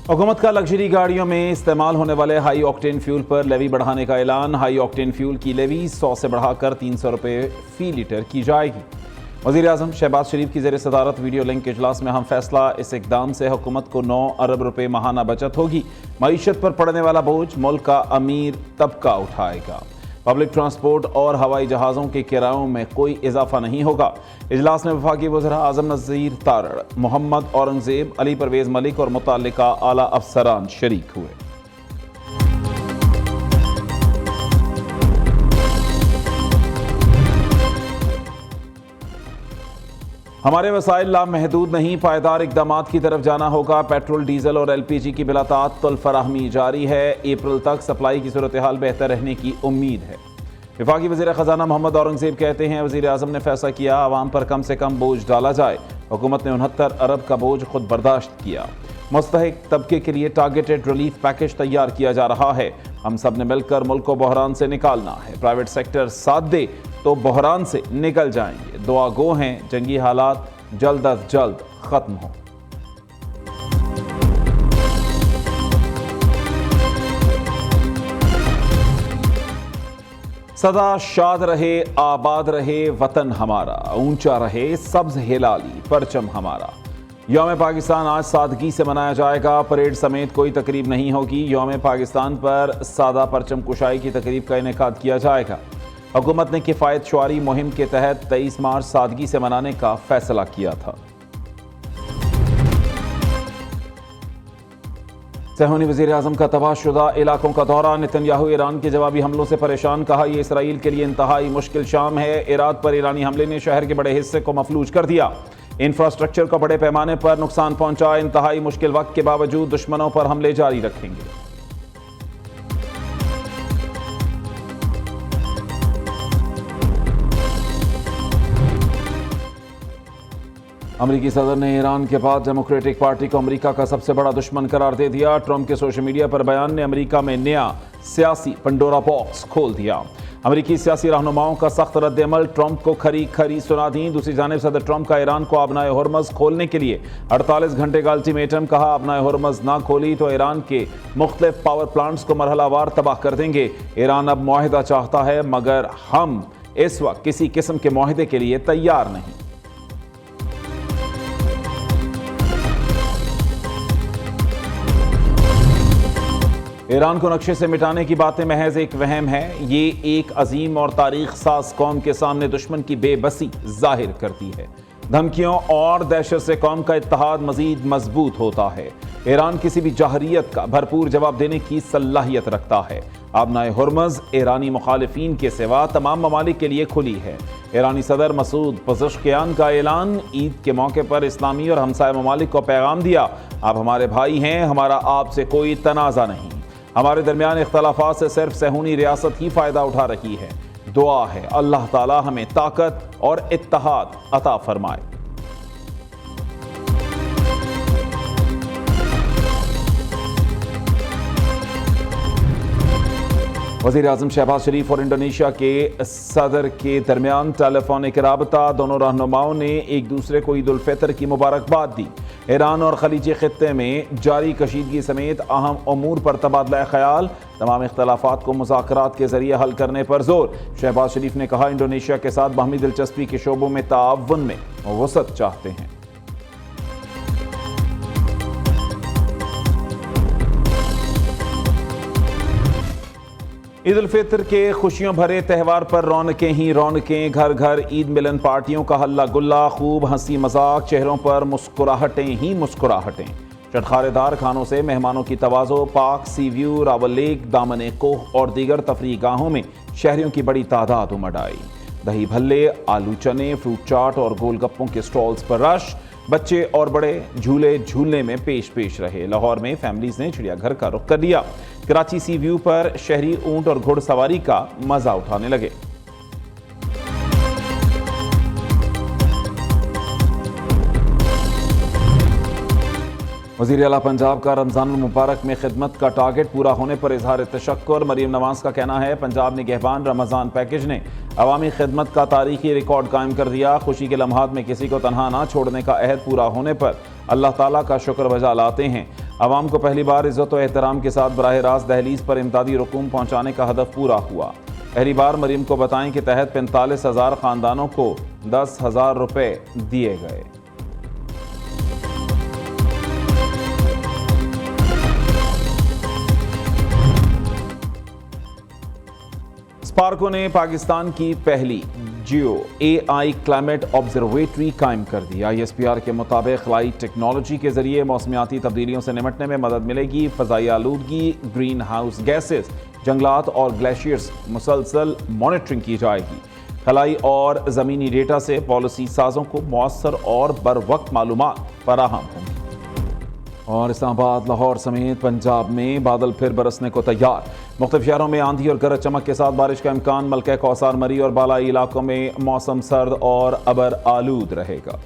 हुकूमत का लग्जरी गाड़ियों में इस्तेमाल होने वाले हाई ऑक्टेन फ्यूल पर लेवी बढ़ाने का ऐलान। हाई ऑक्टेन फ्यूल की लेवी 100 से बढ़ाकर 300 रुपये फी लीटर की जाएगी। वज़ीर-ए-आज़म शहबाज शरीफ की ज़ेर सदारत वीडियो लिंक इजलास में अहम फैसला। इस इक़दाम से हुकूमत को 9 अरब रुपये माहाना बचत होगी। मईशत पर पड़ने वाला बोझ मुल्क का अमीर तबका उठाएगा। पब्लिक ट्रांसपोर्ट और हवाई जहाज़ों के किरायों में कोई इजाफा नहीं होगा। इजलास में वफाकी वज़ीर आज़म नज़ीर तारड़, मोहम्मद औरंगज़ेब, अली परवेज़ मलिक और मुतल्लिका आला अफसरान शरीक हुए। हमारे वसाइल लामहदूद नहीं, पायदार इक़दामात की तरफ जाना होगा। पेट्रोल, डीजल और LPG की बिलाताअत्तुल फराहमी जारी है। अप्रैल तक सप्लाई की सूरत हाल बेहतर रहने की उम्मीद है। वफाकी वज़ीर ख़जाना मोहम्मद औरंगज़ेब कहते हैं, वज़ीर आज़म ने फैसला किया आवाम पर कम से कम बोझ डाला जाए। हुकूमत ने 69 अरब का बोझ खुद बर्दाश्त किया। मुस्तहिक तबके के लिए टारगेटेड रिलीफ पैकेज तैयार किया जा रहा है। हम सब ने मिलकर मुल्क को बहरान से निकालना है। प्राइवेट सेक्टर साथ दे तो बहरान से निकल जाएंगे। दुआ गो हैं जंगी हालात जल्द अज जल्द खत्म हो। सदा शाद रहे, आबाद रहे वतन हमारा, ऊंचा रहे सब्ज हिलाली परचम हमारा। यौम पाकिस्तान आज सादगी से मनाया जाएगा। परेड समेत कोई तकरीब नहीं होगी। यौम पाकिस्तान पर सादा परचम कुशाई की तकरीब का इनेकाद किया जाएगा। हुकूमत ने किफ़ायत शुआरी मुहिम के तहत 23 मार्च सादगी से मनाने का फैसला किया था। सहूनी वज़ीर आज़म का तबाहशुदा इलाकों का दौरा। नेतन्याहू ईरान के जवाबी हमलों से परेशान, कहा यह इसराइल के लिए इंतहाई मुश्किल शाम है। इराक पर ईरानी हमले ने शहर के बड़े हिस्से को मफलूज कर दिया। इंफ्रास्ट्रक्चर को बड़े पैमाने पर नुकसान पहुंचा। इंतहाई मुश्किल वक्त के बावजूद दुश्मनों पर हमले जारी रखेंगे। अमेरिकी सदर ने ईरान के बाद डेमोक्रेटिक पार्टी को अमेरिका का सबसे बड़ा दुश्मन करार दे दिया। ट्रंप के सोशल मीडिया पर बयान ने अमेरिका में नया सियासी पंडोरा बॉक्स खोल दिया। अमेरिकी सियासी रहनुमाओं का सख्त रद्द-ए-अमल, ट्रंप को खरी खरी सुना दी। दूसरी जानिब सदर ट्रंप का ईरान को आबनाए होर्मज़ खोलने के लिए 48 घंटे का अल्टीमेटम, कहा आबनाए होर्मज़ ना खोली तो ईरान के मुख्तलिफ पावर प्लांट्स को मरहलावार तबाह कर देंगे। ईरान अब मुआहिदा चाहता है मगर हम इस वक्त किसी किस्म के मुआहिदे के लिए तैयार नहीं। ईरान को नक्शे से मिटाने की बातें महज एक वहम है। ये एक अजीम और तारीख साज कौम के सामने दुश्मन की बेबसी जाहिर करती है। धमकियों और दहशत से कौम का इत्तेहाद मजीद मजबूत होता है। ईरान किसी भी जहरियत का भरपूर जवाब देने की सलाहियत रखता है। आबनाए हुर्मज़ ईरानी मुखालिफिन के सिवा तमाम ममालिक के लिए खुली है। ईरानी सदर मसूद पज़ेश्कियान का ऐलान। ईद के मौके पर इस्लामी और हमसाय ममालिक को पैगाम दिया, आप हमारे भाई हैं, हमारा आपसे कोई तनाज़ा नहीं। हमारे दरमियान इख्तलाफात से सिर्फ सहूनी रियासत ही फ़ायदा उठा रही है। दुआ है अल्लाह ताला हमें ताकत और इत्तेहाद अता फरमाए। वज़ीर-ए-आज़म शहबाज शरीफ और इंडोनेशिया के सदर के दरमियान टेलीफोनिक राबता। दोनों रहनुमाओं ने एक दूसरे को ईद उल फितर की मुबारकबाद दी। ईरान और खलीजी खित्ते में जारी कशीदगी समेत अहम अमूर पर तबादला ख्याल, तमाम इख्तलाफात को मुज़ाकरात के जरिए हल करने पर जोर। शहबाज शरीफ ने कहा इंडोनेशिया के साथ बाहमी दिलचस्पी के शोबों में ताअवुन में वसअत चाहते हैं। ईद उल फितर के खुशियों भरे त्यौहार पर रौनकें ही रौनकें, घर घर ईद मिलन, पार्टियों का हल्ला गुल्ला, खूब हंसी मजाक, चेहरों पर मुस्कुराहटें ही मुस्कुराहटें। चटखारेदार खानों से मेहमानों की तवाज़ो। पाक सी व्यू, रावल लेक, दामन कोह और दीगर तफरीह गाहों में शहरियों की बड़ी तादाद उमड़ आई। दही भल्ले, आलू चने, फ्रूट चाट और गोलगप्पों के स्टॉल्स पर रश। बच्चे और बड़े झूले झूलने में पेश रहे। लाहौर में फैमिलीज ने चिड़ियाघर का रुख कर लिया। कराची सी व्यू पर शहरी ऊंट और घुड़सवारी का मजा उठाने लगे। वज़ीर आला पंजाब का रमज़ान मुबारक में खिदमत का टारगेट पूरा होने पर इजहार तशक्कुर। मरीम नवाज का कहना है पंजाब निगहबान रमज़ान पैकेज ने अवामी खिदमत का तारीखी रिकॉर्ड कायम कर दिया। खुशी के लम्हात में किसी को तनहा ना छोड़ने का अहद पूरा होने पर अल्लाह ताला का शुक्र बजा लाते हैं। आवाम को पहली बार इज्जत और एहतराम के साथ बराह रास्त दहलीज पर इमदादी रकूम पहुँचाने का हदफ पूरा हुआ। पहली बार मरीम को बताएं कि तहत 45,000 खानदानों को 10,000 रुपए दिए गए। स्पार्को ने पाकिस्तान की पहली जियो AI क्लाइमेट ऑब्जर्वेटरी कायम कर दी। ISPR के मुताबिक खलाई टेक्नोलॉजी के जरिए मौसमियाती तब्दीलियों से निपटने में मदद मिलेगी। फ़ज़ाई आलूदगी, ग्रीन हाउस गैसेस, जंगलात और ग्लेशियर्स मुसलसल मॉनिटरिंग की जाएगी। खलाई और ज़मीनी डेटा से पॉलिसी साजों को मौसर और बर वक्त मालूमात फराहम होंगी। और इस्लामाबाद, लाहौर समेत पंजाब में बादल फिर बरसने को तैयार। मुख्तलिफ शहरों में आंधी और गरज चमक के साथ बारिश का इम्कान। मलका कौसार, मरी और बालाई इलाकों में मौसम सर्द और अबर आलूद रहेगा।